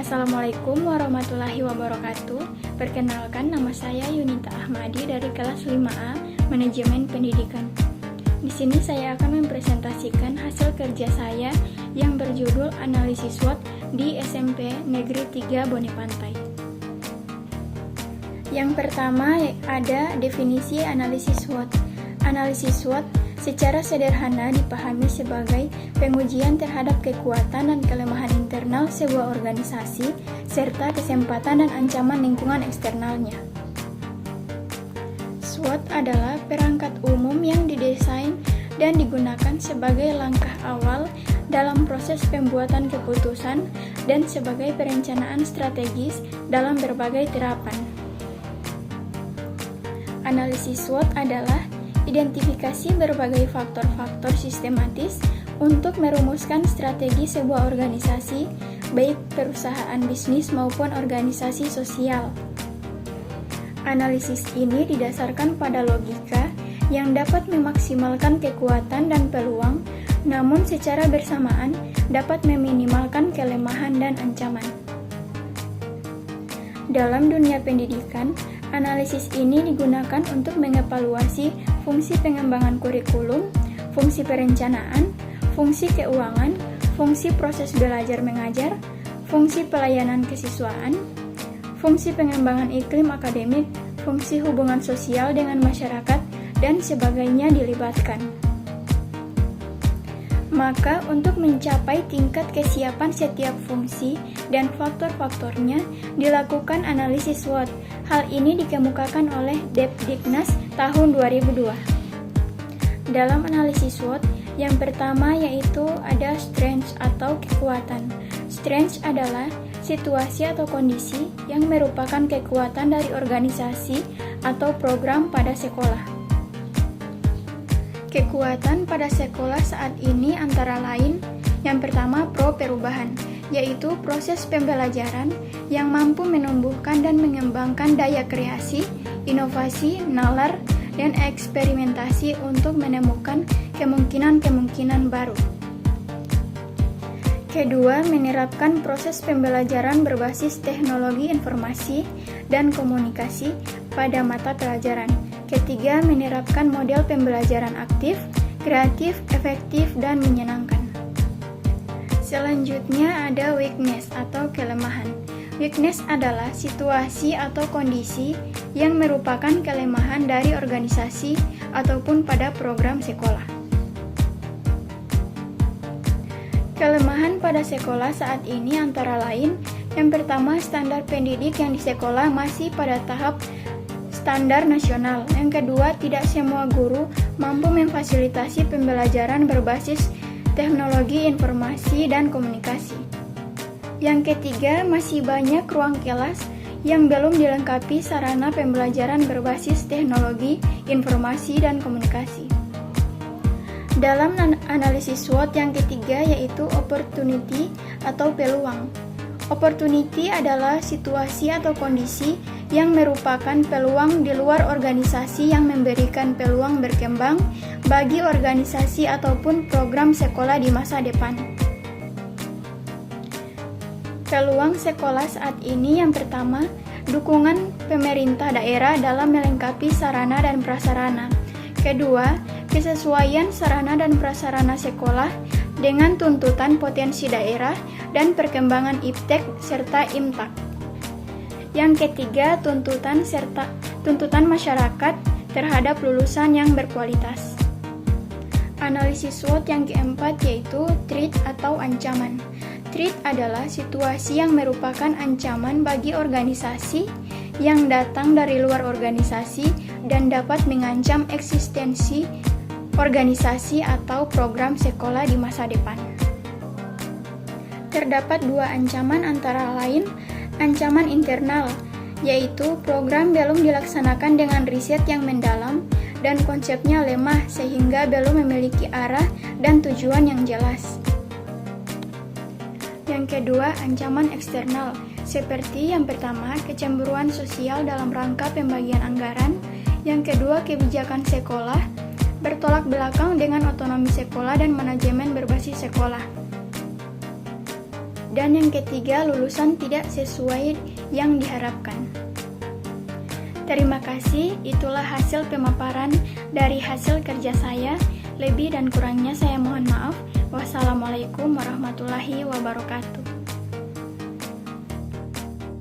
Assalamualaikum warahmatullahi wabarakatuh. Perkenalkan, nama saya Yunita Ahmadi dari kelas 5A Manajemen Pendidikan. Di sini saya akan mempresentasikan hasil kerja saya yang berjudul Analisis SWOT di SMP Negeri 3 Bone Pantai. Yang pertama ada definisi analisis SWOT. Analisis SWOT secara sederhana dipahami sebagai pengujian terhadap kekuatan dan kelemahan internal sebuah organisasi serta kesempatan dan ancaman lingkungan eksternalnya. SWOT adalah perangkat umum yang didesain dan digunakan sebagai langkah awal dalam proses pembuatan keputusan dan sebagai perencanaan strategis dalam berbagai terapan. Analisis SWOT adalah identifikasi berbagai faktor-faktor sistematis untuk merumuskan strategi sebuah organisasi, baik perusahaan bisnis maupun organisasi sosial. Analisis ini didasarkan pada logika yang dapat memaksimalkan kekuatan dan peluang, namun secara bersamaan dapat meminimalkan kelemahan dan ancaman. Dalam dunia pendidikan, analisis ini digunakan untuk mengevaluasi fungsi pengembangan kurikulum, fungsi perencanaan, fungsi keuangan, fungsi proses belajar mengajar, fungsi pelayanan kesiswaan, fungsi pengembangan iklim akademik, fungsi hubungan sosial dengan masyarakat, dan sebagainya dilibatkan. Maka untuk mencapai tingkat kesiapan setiap fungsi dan faktor-faktornya dilakukan analisis SWOT. Hal ini dikemukakan oleh Depdiknas tahun 2002. Dalam analisis SWOT, yang pertama yaitu ada strength atau kekuatan. Strength adalah situasi atau kondisi yang merupakan kekuatan dari organisasi atau program pada sekolah. Kekuatan pada sekolah saat ini antara lain, yang pertama pro-perubahan, yaitu proses pembelajaran yang mampu menumbuhkan dan mengembangkan daya kreasi, inovasi, nalar, dan eksperimentasi untuk menemukan kemungkinan-kemungkinan baru. Kedua, menerapkan proses pembelajaran berbasis teknologi informasi dan komunikasi pada mata pelajaran. Ketiga, menerapkan model pembelajaran aktif, kreatif, efektif, dan menyenangkan. Selanjutnya ada weakness atau kelemahan. Weakness adalah situasi atau kondisi yang merupakan kelemahan dari organisasi ataupun pada program sekolah. Kelemahan pada sekolah saat ini antara lain, yang pertama standar pendidik yang di sekolah masih pada tahap standar nasional. Yang kedua, tidak semua guru mampu memfasilitasi pembelajaran berbasis teknologi informasi dan komunikasi. Yang ketiga, masih banyak ruang kelas yang belum dilengkapi sarana pembelajaran berbasis teknologi informasi dan komunikasi. Dalam analisis SWOT yang ketiga yaitu opportunity atau peluang. Opportunity adalah situasi atau kondisi yang merupakan peluang di luar organisasi yang memberikan peluang berkembang bagi organisasi ataupun program sekolah di masa depan. Peluang sekolah saat ini yang pertama, dukungan pemerintah daerah dalam melengkapi sarana dan prasarana. Kedua, kesesuaian sarana dan prasarana sekolah dengan tuntutan potensi daerah dan perkembangan iptek serta imtak. Yang ketiga, tuntutan masyarakat terhadap lulusan yang berkualitas. Analisis SWOT yang keempat yaitu threat atau ancaman. Threat adalah situasi yang merupakan ancaman bagi organisasi yang datang dari luar organisasi dan dapat mengancam eksistensi organisasi atau program sekolah di masa depan. Terdapat dua ancaman antara lain ancaman internal, yaitu program belum dilaksanakan dengan riset yang mendalam dan konsepnya lemah sehingga belum memiliki arah dan tujuan yang jelas. Yang kedua, ancaman eksternal, seperti yang pertama, kecemburuan sosial dalam rangka pembagian anggaran. Yang kedua, kebijakan sekolah bertolak belakang dengan otonomi sekolah dan manajemen berbasis sekolah. Dan yang ketiga, lulusan tidak sesuai yang diharapkan. Terima kasih, itulah hasil pemaparan dari hasil kerja saya. Lebih dan kurangnya saya mohon maaf. Wassalamualaikum warahmatullahi wabarakatuh.